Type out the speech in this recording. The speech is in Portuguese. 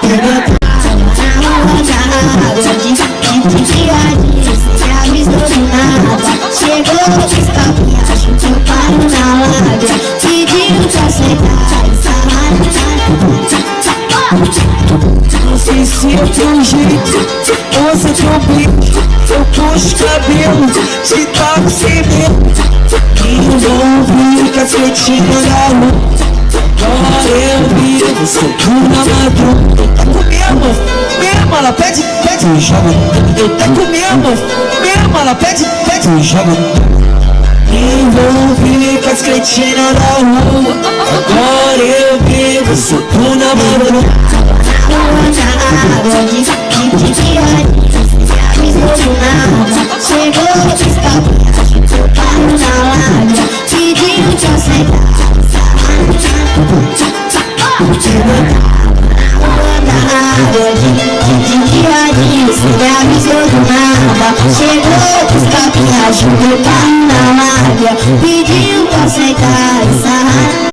De diadinho, sem avisou de nada. Chegou de escapinha, chutou paro na lábia. Pediu pra sentar e sarrar. Não sei se é teu jeito ou se é teu beijo. Eu puxo cabelo, te toco sem medo. Envolvi cacetinho na rua. Agora eu vivo, sou na madruga. Tá comigo, mesmo, ela pede, pede, joga. Eu tá comigo, mesmo, ela pede, pede, joga. Envolvi com as cretinas na rua. Agora eu vivo, sou na madruga. De diadinho, sem avisou de nada. Chegou de escapinha, chutou paro na lábia. Pediu pra sentar. De diadinho, sem avisou de nada. Chegou de escapinha, chutou paro na lábia. Pediu